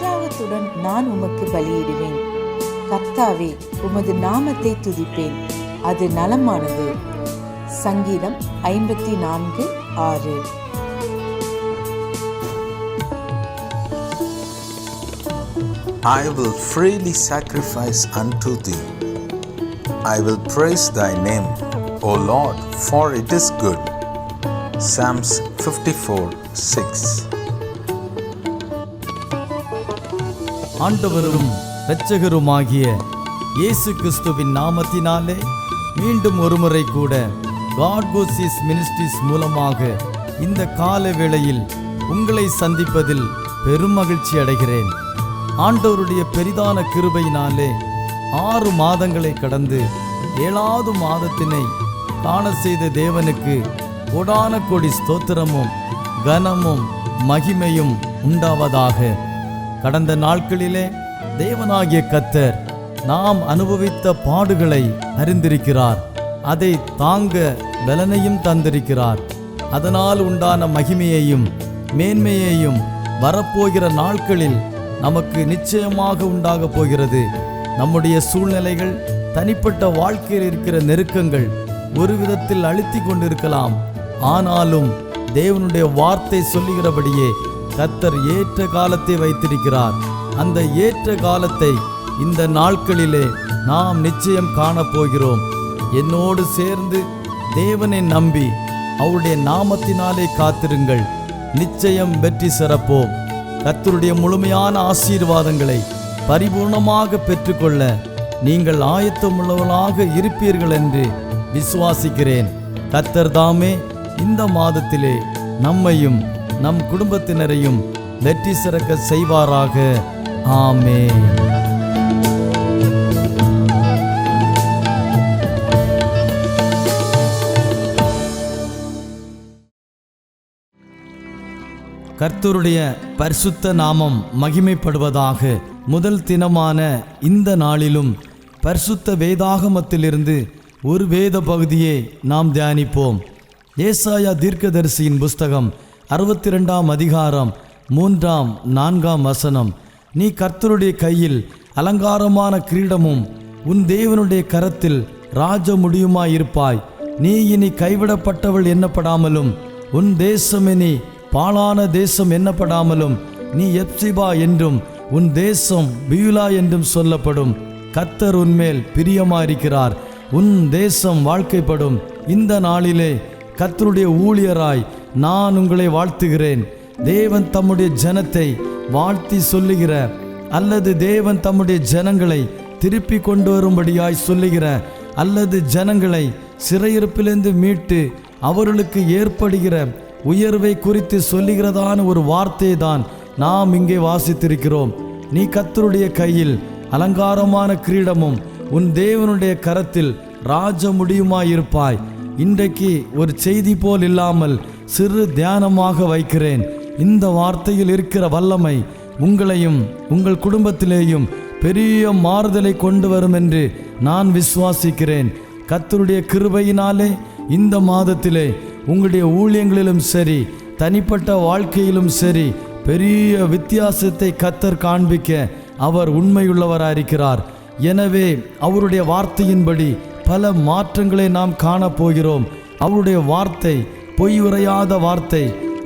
உற்சாகத்துடன் நான் உமக்கு பலியிடுவேன். கர்த்தாவே, உமது நாமத்தை துதிப்பேன், அது நலமானது. சங்கீதம் 54:6. I will freely sacrifice unto thee. I will praise thy name, O Lord, for it is good. Psalms 54:6. ஆண்டவரும் இரட்சகருமாகிய இயேசு கிறிஸ்துவின் நாமத்தினாலே மீண்டும் ஒருமுறை கூட God Goes Ministries மூலமாக இந்த கால வேளையில் உங்களை சந்திப்பதில் பெரும் மகிழ்ச்சி அடைகிறேன். ஆண்டவருடைய பெரிதான கிருபையினாலே 6 மாதங்களை கடந்து 7வது மாதத்தினை காண செய்த தேவனுக்கு கோடான கோடி ஸ்தோத்திரமும் கனமும் மகிமையும் உண்டாவதாக. கடந்த நாட்களிலே தேவனாகிய கர்த்தர் நாம் அனுபவித்த பாடுகளை அறிந்திருக்கிறார். அதை தாங்க பலனையும் தந்திருக்கிறார். அதனால் உண்டான மகிமையையும் மேன்மையையும் வரப்போகிற நாட்களில் நமக்கு நிச்சயமாக உண்டாக போகிறது. நம்முடைய சூழ்நிலைகள், தனிப்பட்ட வாழ்க்கையில் இருக்கிற நெருக்கங்கள் ஒரு விதத்தில் அழுத்தி கொண்டிருக்கலாம். ஆனாலும் தேவனுடைய வார்த்தை சொல்லுகிறபடியே கர்த்தர் ஏற்ற காலத்தை வைத்திருக்கிறார். அந்த ஏற்ற காலத்தை இந்த நாட்களிலே நாம் நிச்சயம் காணப்போகிறோம். என்னோடு சேர்ந்து தேவனை நம்பி அவருடைய நாமத்தினாலே காத்திருங்கள், நிச்சயம் வெற்றி சிறப்போம். கர்த்தருடைய முழுமையான ஆசீர்வாதங்களை பரிபூர்ணமாக பெற்றுக்கொள்ள நீங்கள் ஆயத்தமுள்ளவர்களாக இருப்பீர்கள் என்று விசுவாசிக்கிறேன். கர்த்தர் தாமே இந்த மாதத்திலே நம்மையும் நம் குடும்பத்தினரையும் வெற்றி சிறக்க செய்வாராக. ஆமென். கர்த்தருடைய பரிசுத்த நாமம் மகிமைப்படுவதாக. முதல் தினமான இந்த நாளிலும் பரிசுத்த வேதாகமத்திலிருந்து ஒரு வேத பகுதியை நாம் தியானிப்போம். ஏசாயா தீர்க்கதரிசியின் புஸ்தகம் 62ஆம் அதிகாரம் 3, 4 வசனம். நீ கர்த்தருடைய கையில் அலங்காரமான கிரீடமும் உன் தேவனுடைய கரத்தில் ராஜ முடியுமாயிருப்பாய். நீ இனி கைவிடப்பட்டவள் எண்ணப்படாமலும் உன் தேசம் இனி பாழான தேசம் எண்ணப்படாமலும் நீ எப்சிபா என்றும் உன் தேசம் பியூலா என்றும் சொல்லப்படும். கர்த்தர் உன்மேல் பிரியமாயிருக்கிறார், உன் தேசம் வாழ்க்கைப்படும். இந்த நாளிலே கர்த்தருடைய ஊழியராய் நான் உங்களை வாழ்த்துகிறேன். தேவன் தம்முடைய ஜனத்தை வாழ்த்தி சொல்லுகிற அல்லது தேவன் தம்முடைய ஜனங்களை திருப்பி கொண்டு வரும்படியாய் சொல்லுகிற அல்லது ஜனங்களை சிறையிருப்பிலிருந்து மீட்டு அவர்களுக்கு ஏற்படுகிற உயர்வை குறித்து சொல்லுகிறதான ஒரு வார்த்தையை தான் நாம் இங்கே வாசித்திருக்கிறோம். நீ கர்த்தருடைய கையில் அலங்காரமான கிரீடமும் உன் தேவனுடைய கரத்தில் ராஜ முடியுமாயிருப்பாய். இன்றைக்கு ஒரு செய்தி போல் இல்லாமல் சிறு தியானமாக வைக்கிறேன். இந்த வார்த்தையில் இருக்கிற வல்லமை உங்களையும் உங்கள் குடும்பத்திலேயும் பெரிய மாறுதலை கொண்டு வரும் என்று நான் விசுவாசிக்கிறேன். கர்த்தருடைய கிருபையினாலே இந்த மாதத்திலே உங்களுடைய ஊழியங்களிலும் சரி, தனிப்பட்ட வாழ்க்கையிலும் சரி, பெரிய வித்தியாசத்தை கர்த்தர் காண்பிக்க அவர் உண்மையுள்ளவராயிருக்கிறார். எனவே அவருடைய வார்த்தையின்படி பல மாற்றங்களை நாம் காணப்போகிறோம். அவருடைய வார்த்தை பொய் உரையாத வார்த்தை.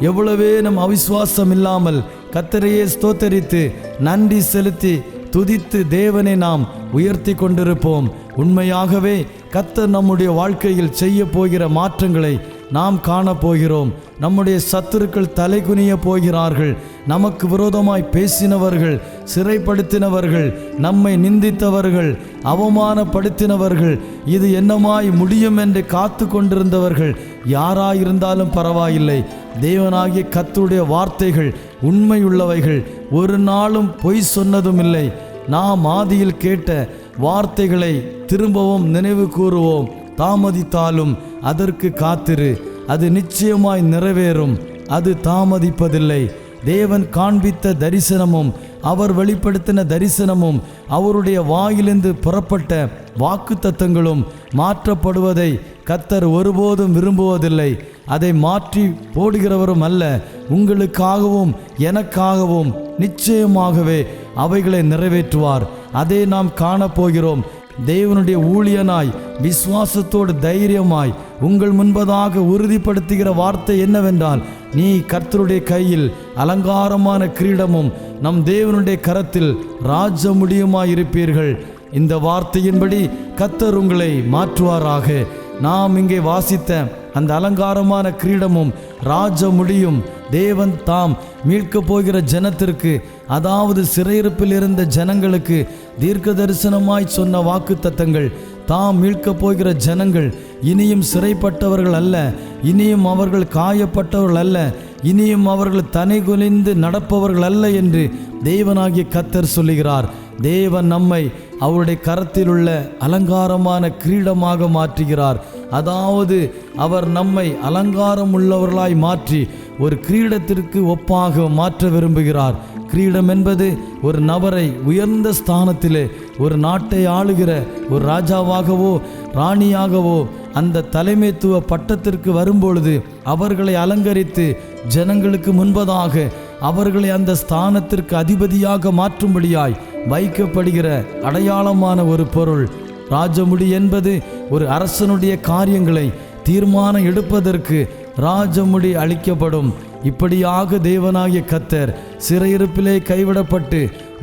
எவ்வளவே நம் அவிசுவாசம் இல்லாமல் கர்த்தரையே ஸ்தோத்தரித்து நன்றி செலுத்தி துதித்து தேவனை நாம் உயர்த்தி கொண்டிருப்போம். உண்மையாகவே கர்த்தர் நம்முடைய வாழ்க்கையில் செய்ய போகிற மாற்றங்களை நாம் காணப்போகிறோம். நம்முடைய சத்துருக்கள் தலைகுனிய போகிறார்கள். நமக்கு விரோதமாய் பேசினவர்கள், சிறைப்படுத்தினவர்கள், நம்மை நிந்தித்தவர்கள், அவமானப்படுத்தினவர்கள், இது என்னமாய் முடியும் என்று காத்து கொண்டிருந்தவர்கள் யாராயிருந்தாலும் பரவாயில்லை. தேவனாகிய கர்த்தருடைய வார்த்தைகள் உண்மையுள்ளவைகள், ஒரு நாளும் பொய் சொன்னதும் இல்லை. நாம் ஆதியில் கேட்ட வார்த்தைகளை திரும்பவும் நினைவு கூறுவோம். தாமதித்தாலும் அதற்கு காத்திரு, அது நிச்சயமாய் நிறைவேறும், அது தாமதிப்பதில்லை. தேவன் காண்பித்த தரிசனமும் அவர் வெளிப்படுத்தின தரிசனமும் அவருடைய வாயிலிருந்து புறப்பட்ட வாக்குத்தத்தங்களும் மாற்றப்படுவதை கர்த்தர் ஒருபோதும் விரும்புவதில்லை. அதை மாற்றி போடுகிறவரும் அல்ல. உங்களுக்காகவும் எனக்காகவும் நிச்சயமாகவே அவைகளை நிறைவேற்றுவார். அதை நாம் காணப்போகிறோம். தேவனுடைய ஊழியனாய் விசுவாசத்தோடு தைரியமாய் உங்கள் முன்பதாக உறுதிப்படுத்துகிற வார்த்தை என்னவென்றால், நீ கர்த்தருடைய கையில் அலங்காரமான கிரீடமும் நம் தேவனுடைய கரத்தில் ராஜ முடியுமாய் இருப்பீர்கள். இந்த வார்த்தையின்படி கர்த்தர் உங்களை மாற்றுவாராக. நாம் இங்கே வாசித்த அந்த அலங்காரமான கிரீடமும் ராஜ முடியும் தேவன் தாம் மீட்கப் போகிற ஜனத்திற்கு, அதாவது சிறையிருப்பில் இருந்த ஜனங்களுக்கு தீர்க்க தரிசனமாய் சொன்ன வாக்கு தத்தங்கள். தாம் மீட்கப் போகிற ஜனங்கள் இனியும் சிறைப்பட்டவர்கள் அல்ல, இனியும் அவர்கள் காயப்பட்டவர்கள் அல்ல, இனியும் அவர்கள் தனை குனிந்து நடப்பவர்கள் அல்ல என்று தேவனாகிய கர்த்தர் சொல்லுகிறார். தேவன் நம்மை அவருடைய கரத்தில் உள்ள அலங்காரமான கிரீடமாக மாற்றுகிறார். அதாவது அவர் நம்மை அலங்காரம் உள்ளவர்களாய் மாற்றி ஒரு கிரீடத்திற்கு ஒப்பாக மாற்ற விரும்புகிறார். கிரீடம் என்பது ஒரு நபரை உயர்ந்த ஸ்தானத்திலே ஒரு நாட்டை ஆளுகிற ஒரு ராஜாவாகவோ ராணியாகவோ அந்த தலைமைத்துவ பட்டத்திற்கு வரும்பொழுது அவர்களை அலங்கரித்து ஜனங்களுக்கு முன்பதாக அவர்களை அந்த ஸ்தானத்திற்கு அதிபதியாக மாற்றும்படியாய் வைக்கப்படுகிற அடையாளமான ஒரு பொருள். ராஜமுடி என்பது ஒரு அரசனுடைய காரியங்களை தீர்மானம் எடுப்பதற்கு ராஜமுடி அளிக்கப்படும். இப்படியாக தேவனாகிய கர்த்தர் சிறையிருப்பிலே கைவிடப்பட்டு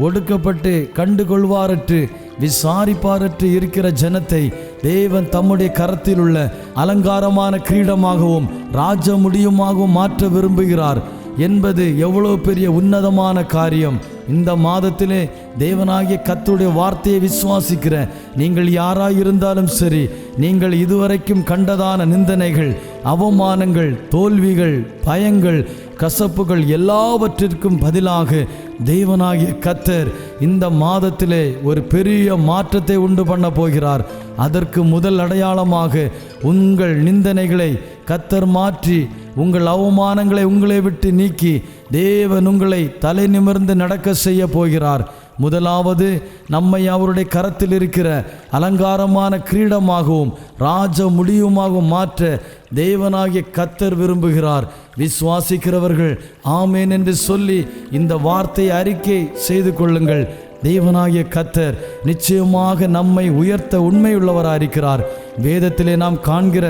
ஒடுக்கப்பட்டு கண்டுகொள்வாரற்று விசாரிப்பாரற்று இருக்கிற ஜனத்தை தேவன் தம்முடைய கரத்தில் உள்ள அலங்காரமான கிரீடமாகவும் ராஜ முடியுமாகவும் மாற்ற விரும்புகிறார் என்பது எவ்வளவு பெரிய உன்னதமான காரியம். இந்த மாதத்திலே தேவனாகிய கர்த்தருடைய வார்த்தையை விசுவாசிக்கிற நீங்கள் யாராயிருந்தாலும் சரி, நீங்கள் இதுவரைக்கும் கண்டதான நிந்தனைகள், அவமானங்கள், தோல்விகள், பயங்கள், கசப்புகள் எல்லாவற்றிற்கும் பதிலாக தேவனாகிய கர்த்தர் இந்த மாதத்திலே ஒரு பெரிய மாற்றத்தை உண்டு பண்ண போகிறார். அதற்கு முதல் அடையாளமாக உங்கள் நிந்தனைகளை கர்த்தர் மாற்றி உங்கள் அவமானங்களை உங்களை விட்டு நீக்கி தேவன் உங்களை தலை நிமிர்ந்து நடக்க செய்ய போகிறார். முதலாவது நம்மை அவருடைய கரத்தில் இருக்கிற அலங்காரமான கிரீடமாகவும் ராஜ முடியுமாகவும் மாற்ற தேவனாகிய கர்த்தர் விரும்புகிறார். விசுவாசிக்கிறவர்கள் ஆமேன் என்று சொல்லி இந்த வார்த்தையை அறிக்கை செய்து கொள்ளுங்கள். தேவனாகிய கர்த்தர் நிச்சயமாக நம்மை உயர்த்த உண்மையுள்ளவராக இருக்கிறார். வேதத்திலே நாம் காண்கிற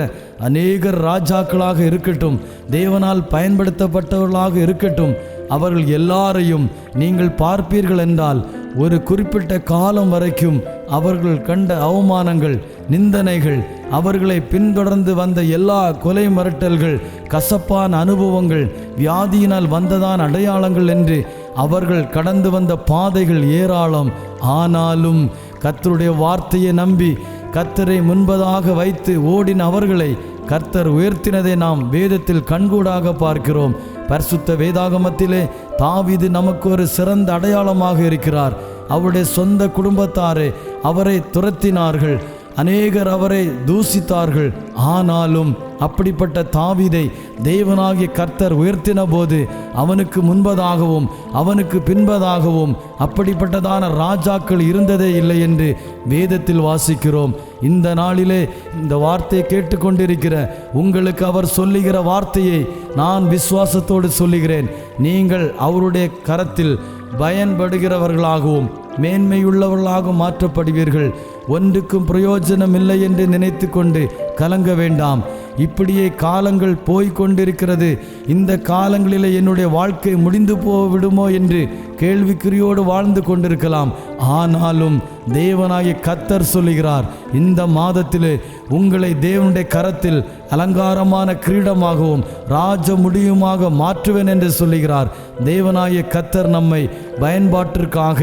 அநேகர் ராஜாக்களாக இருக்கட்டும், தேவனால் பயன்படுத்தப்பட்டவர்களாக இருக்கட்டும், அவர்கள் எல்லாரையும் நீங்கள் பார்ப்பீர்கள் என்றால் ஒரு குறிப்பிட்ட காலம் வரைக்கும் அவர்கள் கண்ட அவமானங்கள், நிந்தனைகள், அவர்களை பின்தொடர்ந்து வந்த எல்லா கொலை மிரட்டல்கள், கசப்பான அனுபவங்கள், வியாதியினால் வந்ததான அடையாளங்கள் என்று அவர்கள் கடந்து வந்த பாதைகள் ஏராளம். ஆனாலும் கர்த்தருடைய வார்த்தையை நம்பி கர்த்தரை முன்பதாக வைத்து ஓடின அவர்களை கர்த்தர் உயர்த்தினதை நாம் வேதத்தில் கண்கூடாக பார்க்கிறோம். பரிசுத்த வேதாகமத்திலே தாவீது நமக்கு ஒரு சிறந்த அடையாளமாக இருக்கிறார். அவருடைய சொந்த குடும்பத்தாரே அவரை துரத்தினார்கள், அநேகர் அவரை தூசித்தார்கள். ஆனாலும் அப்படிப்பட்ட தாவீதை தேவனாகிய கர்த்தர் உயர்த்தின போது அவனுக்கு முன்பதாகவும் அவனுக்கு பின்பதாகவும் அப்படிப்பட்டதான ராஜாக்கள் இருந்ததே இல்லை என்று வேதத்தில் வாசிக்கிறோம். இந்த நாளிலே இந்த வார்த்தையை கேட்டுக்கொண்டிருக்கிற உங்களுக்கு அவர் சொல்லுகிற வார்த்தையை நான் விசுவாசத்தோடு சொல்லுகிறேன். நீங்கள் அவருடைய கரத்தில் பயன்படுகிறவர்களாகவும் மேன்மையுள்ளவர்களாக மாற்றப்படுவீர்கள். ஒன்றுக்கும் பிரயோஜனம் இல்லை என்று நினைத்து கொண்டு கலங்க வேண்டாம். இப்படியே காலங்கள் போய்கொண்டிருக்கிறது, இந்த காலங்களிலே என்னுடைய வாழ்க்கை முடிந்து போய்விடுமோ என்று கேள்விக்குறியோடு வாழ்ந்து கொண்டிருக்கலாம். ஆனாலும் தேவனாகிய கர்த்தர் சொல்லுகிறார், இந்த மாதத்திலே உங்களை தேவனுடைய கரத்தில் அலங்காரமான கிரீடமாகவும் ராஜ முடியுமாக மாற்றுவேன் என்று சொல்லுகிறார். தேவனாகிய கர்த்தர் நம்மை பயன்பாட்டிற்காக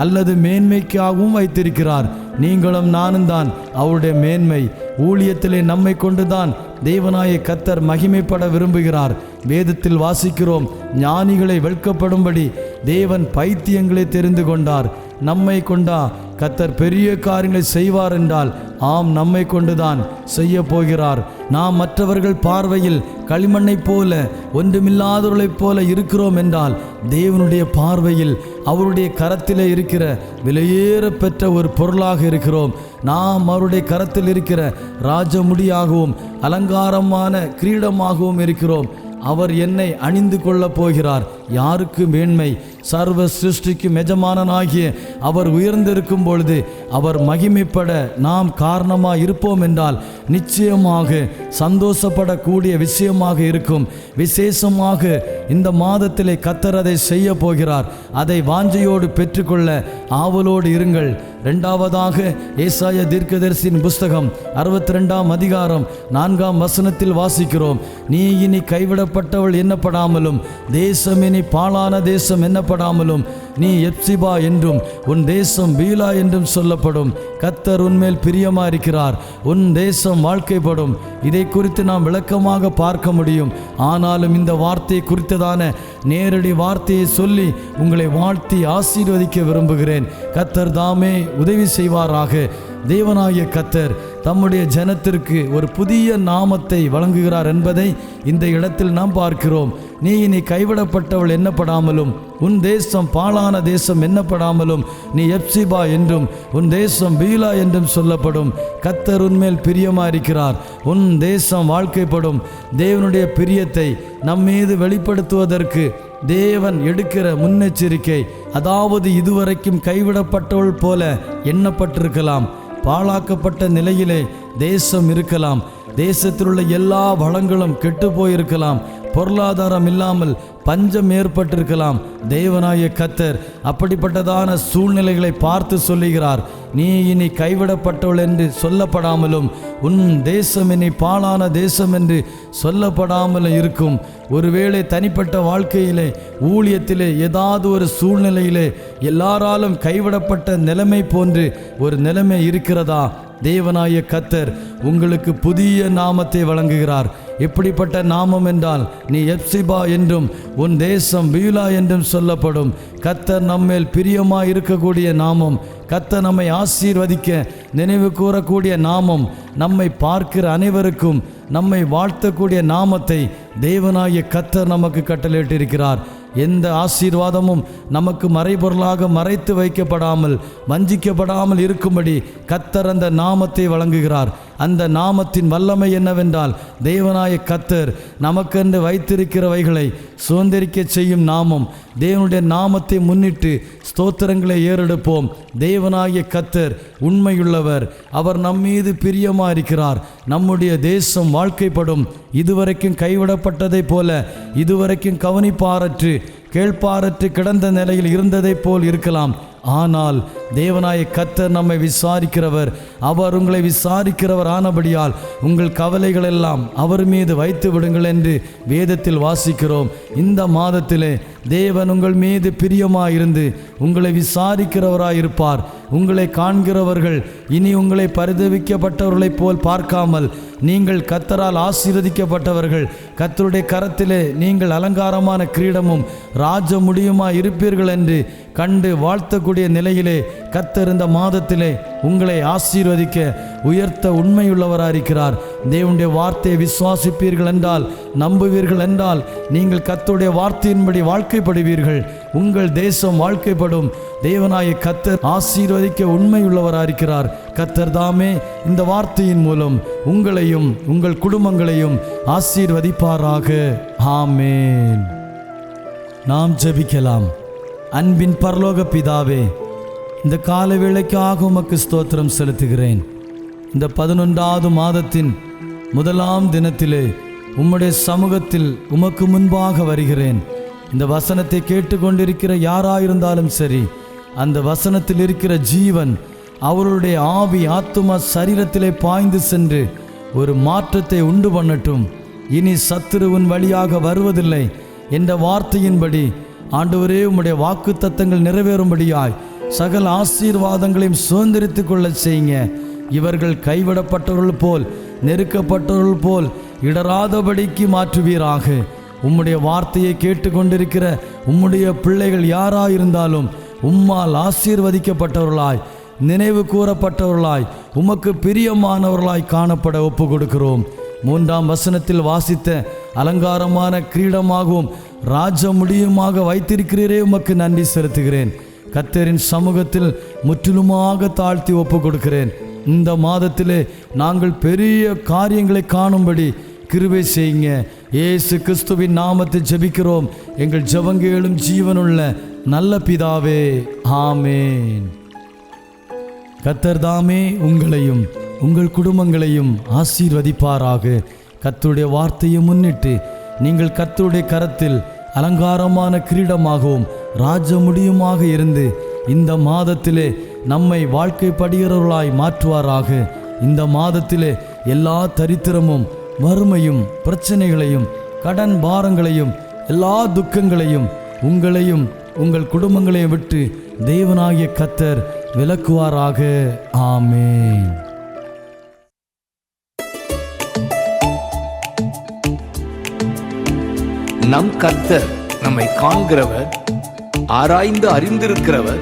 அல்லது மேன்மைக்காகவும் வைத்திருக்கிறார். நீங்களும் நானும் தான் அவருடைய மேன்மை. ஊழியத்திலே நம்மை கொண்டுதான் தேவனாகிய கர்த்தர் மகிமைப்பட விரும்புகிறார். வேதத்தில் வாசிக்கிறோம், ஞானிகளை வெட்கப்படும்படி தேவன் பைத்தியங்களை தெரிந்து கொண்டார். நம்மை கொண்டா கர்த்தர் பெரிய காரியங்களை செய்வார் என்றால் ஆம், நம்மை கொண்டுதான் செய்ய போகிறார். நாம் மற்றவர்கள் பார்வையில் களிமண்ணைப் போல ஒன்றுமில்லாதவர்களைப் போல இருக்கிறோம் என்றால் தேவனுடைய பார்வையில் அவருடைய கரத்திலே இருக்கிற விலையேற பெற்ற ஒரு பொருளாக இருக்கிறோம். நாம் அவருடைய கரத்தில் இருக்கிற ராஜமுடியாகவும் அலங்காரமான கிரீடமாகவும் இருக்கிறோம். அவர் என்னை அணிந்து கொள்ளப் போகிறார். யாருக்கு மேன்மை? சர்வ சிருஷ்டிக்கும் எஜமானனாகிய அவர் உயர்ந்திருக்கும் பொழுது அவர் மகிமைப்பட நாம் காரணமாக இருப்போம் என்றால் நிச்சயமாக சந்தோஷப்படக்கூடிய விஷயமாக இருக்கும். விசேஷமாக இந்த மாதத்திலே கர்த்தர் அதை செய்ய போகிறார். அதை வாஞ்சையோடு பெற்றுக்கொள்ள ஆவலோடு இருங்கள். இரண்டாவதாக ஏசாயா தீர்க்கதரிசியின் புஸ்தகம் 62ஆம் அதிகாரம் 4ஆம் வசனத்தில் வாசிக்கிறோம். நீ இனி கைவிடப்பட்டவள் எண்ணப்படாமலும் தேசம் இனி பாழான தேசம் எண்ணப்படாமலும் நீ எப்சிபா என்றும் உன் தேசம் பீலா என்றும் சொல்லப்படும். கர்த்தர் உன்மேல் பிரியமா இருக்கிறார். உன் தேசம் வாழ்க்கைப்படும். இதை குறித்து நாம் விளக்கமாக பார்க்க முடியும். ஆனாலும் இந்த வார்த்தையை குறித்ததான நேரடி வார்த்தையை சொல்லி உங்களை வாழ்த்தி ஆசீர்வதிக்க விரும்புகிறேன். கர்த்தர் தாமே உதவி செய்வாராக. தேவனாகிய கர்த்தர் தம்முடைய ஜனத்திற்கு ஒரு புதிய நாமத்தை வழங்குகிறார் என்பதை இந்த இடத்தில் நாம் பார்க்கிறோம். நீ இனி கைவிடப்பட்டவள் எண்ணப்படாமலும் உன் தேசம் பாழான தேசம் எண்ணப்படாமலும் நீ எப்சிபா என்றும் உன் தேசம் பீலா என்றும் சொல்லப்படும். கர்த்தர் உன்மேல் பிரியமா இருக்கிறார். உன் தேசம் வாழ்க்கைப்படும். தேவனுடைய பிரியத்தை நம்மீது வெளிப்படுத்துவதற்கு தேவன் எடுக்கிற முன்னெச்சரிக்கை, அதாவது இதுவரைக்கும் கைவிடப்பட்டவள் போல எண்ணப்பட்டிருக்கலாம். பாழாக்கப்பட்ட நிலையிலே தேசம் இருக்கலாம். தேசத்தில் உள்ள எல்லா வளங்களும் கெட்டு போயிருக்கலாம். பொருளாதாரம் இல்லாமல் பஞ்சம் ஏற்பட்டிருக்கலாம். தேவனாகிய கர்த்தர் அப்படிப்பட்டதான சூழ்நிலைகளை பார்த்து சொல்லுகிறார். நீ இனி கைவிடப்பட்டவள் என்று சொல்லப்படாமலும் உன் தேசம் இனி பாழான தேசம் என்று சொல்லப்படாமலும் இருக்கும். ஒருவேளை தனிப்பட்ட வாழ்க்கையிலே ஊழியத்திலே ஏதாவது ஒரு சூழ்நிலையிலே எல்லாராலும் கைவிடப்பட்ட நிலைமை போன்று ஒரு நிலைமை இருக்கிறதா? தேவனாகிய கர்த்தர் உங்களுக்கு புதிய நாமத்தை வழங்குகிறார். எப்படிப்பட்ட நாமம் என்றால் நீ எப்சிபா என்றும் உன் தேசம் பீலா என்றும் சொல்லப்படும். கர்த்தர் நம்மேல் பிரியமாய் இருக்கக்கூடிய நாமம், கர்த்தர் நம்மை ஆசீர்வதிக்க நினைவு கூறக்கூடிய நாமம், நம்மை பார்க்கிற அனைவருக்கும் நம்மை வாழ்த்தக்கூடிய நாமத்தை தேவனாகிய கர்த்தர் நமக்கு கட்டளையிட்டிருக்கிறார். எந்த ஆசீர்வாதமும் நமக்கு மறைபொருளாக மறைத்து வைக்கப்படாமல் வஞ்சிக்கப்படாமல் இருக்கும்படி கர்த்தர் அந்த நாமத்தை வழங்குகிறார். அந்த நாமத்தின் வல்லமை என்னவென்றால் தேவனாகிய கர்த்தர் நமக்கென்று வைத்திருக்கிறவைகளை சுதந்திரிக்க செய்யும் நாமம். தேவனுடைய நாமத்தை முன்னிட்டு ஸ்தோத்திரங்களை ஏறெடுப்போம். தேவனாகிய கர்த்தர் உண்மையுள்ளவர். அவர் நம்மீது பிரியமா இருக்கிறார். நம்முடைய தேசம் வாழ்க்கைப்படும். இதுவரைக்கும் கைவிடப்பட்டதை போல, இதுவரைக்கும் கவனிப்பாரற்று கேள்பாரற்று கிடந்த நிலையில் இருந்ததை போல் இருக்கலாம். ஆனால் தேவனாகிய கர்த்தர் நம்மை விசாரிக்கிறவர். அவர் உங்களை விசாரிக்கிறவர் ஆனபடியால் உங்கள் கவலைகள் எல்லாம் அவர் மீது வைத்து விடுங்கள் என்று வேதத்தில் வாசிக்கிறோம். இந்த மாதத்திலே தேவன் உங்கள் மீது பிரியமாயிருந்து உங்களை விசாரிக்கிறவராயிருப்பார். உங்களை காண்கிறவர்கள் இனி உங்களை பரிதவிக்கப்பட்டவர்களைப் போல் பார்க்காமல் நீங்கள் கர்த்தரால் ஆசீர்வதிக்கப்பட்டவர்கள், கர்த்தருடைய கரத்திலே நீங்கள் அலங்காரமான கிரீடமும் ராஜ முடியுமாய் இருப்பீர்கள் என்று கண்டு வாழ்த்தக்கூடிய நிலையிலே கர்த்தர் இந்த மாதத்திலே உங்களை ஆசீர்வதிக்க உயர்த்த உண்மையுள்ளவராயிருக்கிறார். தேவனுடைய வார்த்தையை விசுவாசிப்பீர்கள் என்றால், நம்புவீர்கள் என்றால் நீங்கள் கர்த்தருடைய வார்த்தையின்படி வாழ்க்கைப்படுவீர்கள். உங்கள் தேசம் வாழ்க்கைப்படும். தேவனாகிய கர்த்தர் ஆசீர்வதிக்க உண்மையுள்ளவராயிருக்கிறார். கர்த்தர் தாமே இந்த வார்த்தையின் மூலம் உங்களையும் உங்கள் குடும்பங்களையும் ஆசீர்வதிப்பாராக. ஆமென். நாம் ஜெபிக்கலாம். அன்பின் பரலோக பிதாவே, இந்த கால வேளைக்காக உமக்கு ஸ்தோத்திரம் செலுத்துகிறேன். இந்த 11வது மாதத்தின் முதலாம் தினத்திலே உம்முடைய சமூகத்தில் உமக்கு முன்பாக வருகிறேன். இந்த வசனத்தை கேட்டுக்கொண்டிருக்கிற யாராயிருந்தாலும் சரி, அந்த வசனத்தில் இருக்கிற ஜீவன் அவருடைய ஆவி ஆத்துமா சரீரத்திலே பாய்ந்து சென்று ஒரு மாற்றத்தை உண்டு பண்ணட்டும். இனி சத்துருவின் வழியாக வருவதில்லை என்ற வார்த்தையின்படி ஆண்டவரே, உம்முடைய வாக்கு தத்தங்கள் நிறைவேறும்படியாய் சகல ஆசீர்வாதங்களையும் சுதந்திரித்துக் கொள்ள செய்யுங்க. இவர்கள் கைவிடப்பட்டவர்கள் போல், நெருக்கப்பட்டவர்கள் போல் இடராதபடிக்கு மாற்றுவீராக. உம்முடைய வார்த்தையை கேட்டுக்கொண்டிருக்கிற உம்முடைய பிள்ளைகள் யாராயிருந்தாலும் உம்மால் ஆசீர்வதிக்கப்பட்டவர்களாய் நினைவு கூறப்பட்டவர்களாய் உமக்கு பிரியமானவர்களாய் காணப்பட ஒப்பு கொடுக்கிறோம். 3ஆம் வசனத்தில் வாசித்த அலங்காரமான கிரீடமாகவும் ராஜ முடியுமாக வைத்திருக்கிறீரே, உமக்கு நன்றி செலுத்துகிறேன். கர்த்தரின் சமூகத்தில் முற்றிலுமாக தாழ்த்தி ஒப்பு கொடுக்கிறேன். இந்த மாதத்திலே நாங்கள் பெரிய காரியங்களை காணும்படி கிருபை செய்யுங்க. இயேசு கிறிஸ்துவின் நாமத்தில் ஜெபிக்கிறோம் எங்கள் ஜெபங்களும் ஜீவனுள்ள நல்ல பிதாவே, ஆமேன். கர்த்தர் தாமே உங்களையும் உங்கள் குடும்பங்களையும் ஆசீர்வதிப்பாராக. கர்த்தருடைய வார்த்தையை முன்னிட்டு நீங்கள் கர்த்தருடைய கரத்தில் அலங்காரமான கிரீடமாகவும் ராஜ முடியுமாக இருந்து இந்த மாதத்திலே நம்மை வாழ்க்கைப்படுகிறவர்களாய் மாற்றுவாராக. இந்த மாதத்திலே எல்லா தரித்திரமும் வறுமையும் பிரச்சனைகளையும் கடன் பாரங்களையும் எல்லா துக்கங்களையும் உங்களையும் உங்கள் குடும்பங்களையும் விட்டு தேவனாகிய கர்த்தர் விலக்குவாராக. ஆமேன். நம் கர்த்தர் நம்மை காண்கிறவர், ஆராய்ந்து அறிந்திருக்கிறவர்,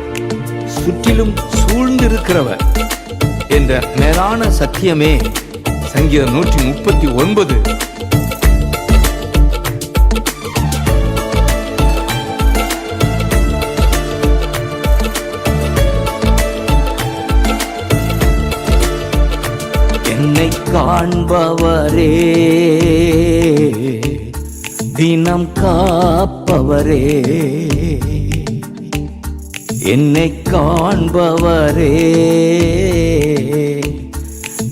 சுற்றிலும் சூழ்ந்திருக்கிறவர் என்ற மேலான சத்தியமே சங்கீதம் 139. என்னை காண்பவரே, தினம் காப்பவரே, என்னை காண்பவரே,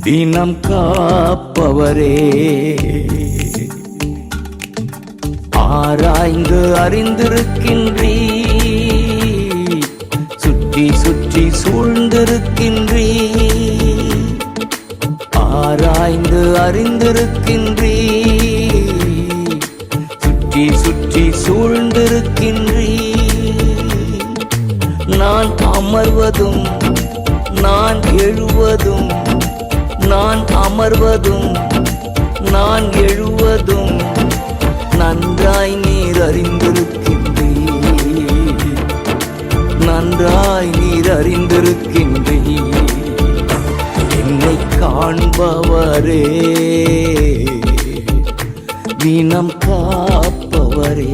தினம் காப்பவரே, ஆராய்ந்து அறிந்திருக்கின்றீ, சுற்றி சுற்றி சூழ்ந்திருக்கின்றீ, ஆராய்ந்து அறிந்திருக்கின்றீ, சுற்றி சுற்றி சூழ்ந்திருக்கின்றீ. நான் அமர்வதும் நான் எழுவதும், நான் அமர்வதும் நான் எழுவதும் நன்றாய் நீர் அறிந்திருக்கின்றீ, நன்றாய் நீர் அறிந்திருக்கின்றீ. என்னை காண்பவரே, தினம் காப்பவரே.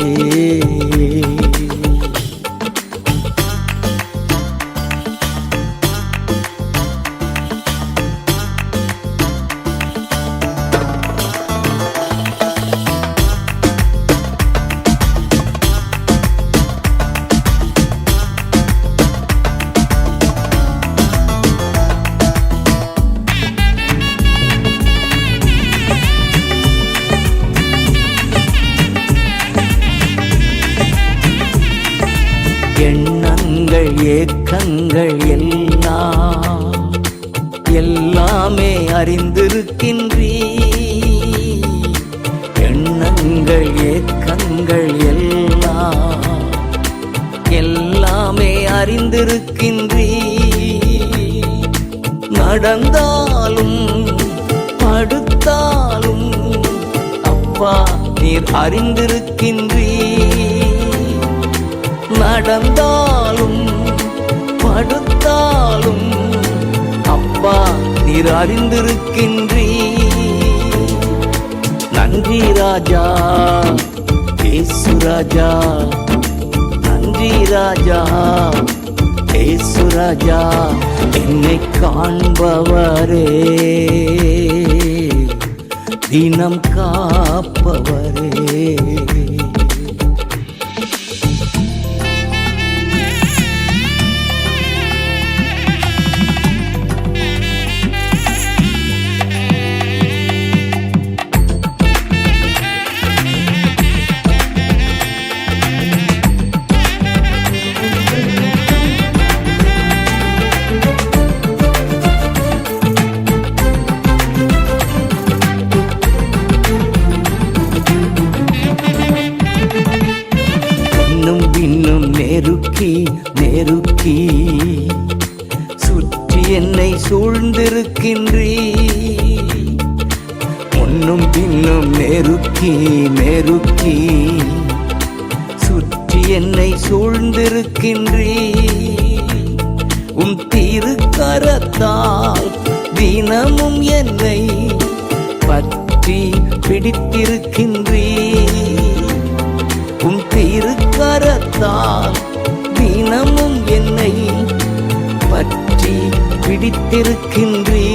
எண்ணங்கள் ஏக்கங்கள் எல்லாமே அறிந்திருக்கின்றீ, எண்ணங்கள் ஏக்கங்கள் எல்லாமே அறிந்திருக்கின்றீ. நடந்தாலும் படுத்தாலும் அப்பா நீர் அறிந்திருக்கின்றீ, நடந்தாலும் படுத்தாலும் அப்பா நீர் அறிந்திருக்கின்றீ. நன்றி ராஜா இயேசு ராஜா, நன்றி ராஜா இயேசு ராஜா. என்னை காண்பவரே, தினம் காப்பவரே. நெருக்கி நெருக்கி சுற்றி என்னை சூழ்ந்திருக்கின்றீ, முன்னும் பின்னும் நெருக்கி நெருக்கி சுற்றி என்னை சூழ்ந்திருக்கின்றீ. உம் திருக்கரத்தால் கரத்தால் தினமும் என்னை பற்றி பிடித்திருக்கின்றீர். உம் திருக்கரத்தால் தினமும் என்னை பற்றி பிடித்திருக்கின்றீர்.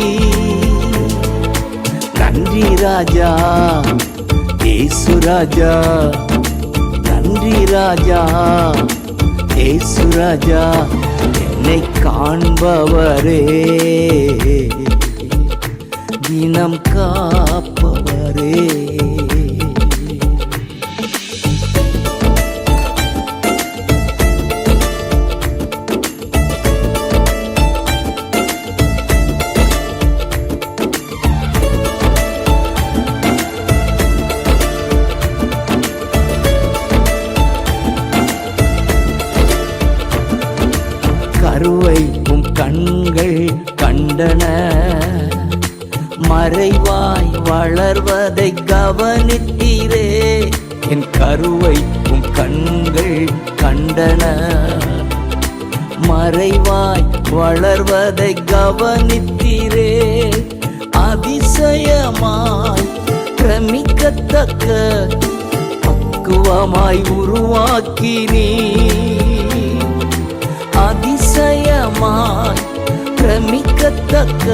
நன்றி ராஜா இயேசு ராஜா, நன்றி ராஜா இயேசு ராஜா, என்னை காண்பவரே, தினம் காப்பவரே. கருவை உம் கண்கள் கண்டன, மறைவாய் வளர்வதை கவனித்தீரே. என் கருவை உம் கண்கள் கண்டன, மறைவாய் வளர்வதை கவனித்தீரே. அதிசயமாய் பிரமிக்கத்தக்க பக்குவமாய் உருவாக்கினீ. அதிசயமாய் பிரமிக்கத்தக்க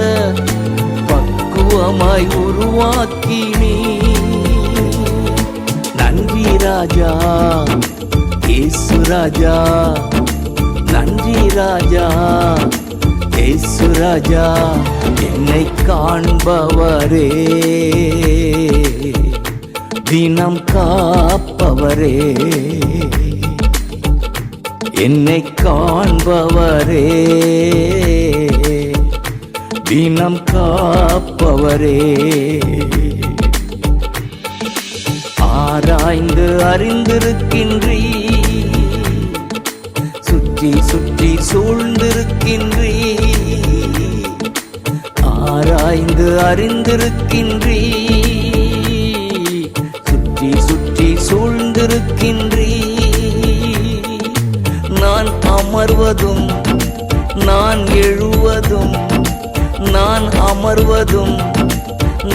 பக்குவமாய் உருவாக்கினீ. நன்றி ராஜா இயேசு ராஜா, நன்றி ராஜா இயேசு ராஜா, என்னை காண்பவரே, தினம் காப்பவரே. என்னை காண்பவரே, தினம் காப்பவரே. ஆராய்ந்து அறிந்திருக்கின்றீ, சுற்றி சுற்றி சூழ்ந்திருக்கின்றீ. ஆராய்ந்து அறிந்திருக்கின்றீ, சுற்றி சுற்றி சூழ்ந்திருக்கின்றீ. நான் அமர்வதும் நான் எழுவதும், நான் அமர்வதும்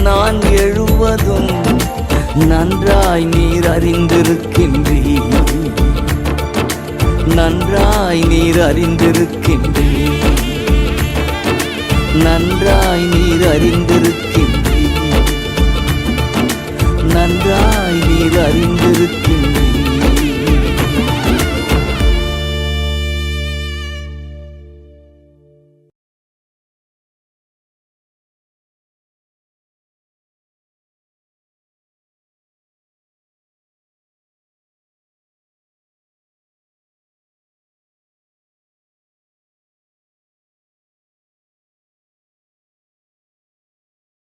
நான் எழுவதும் நன்றாய் நீர் அறிந்திருக்கின்றீர். நன்றாய் நீர் அறிந்திருக்கின்றீர். நன்றாய் நீர் அறிந்திருக்கின்றீர். நன்றாய் நீர் அறிந்திருக்கின்றீர்.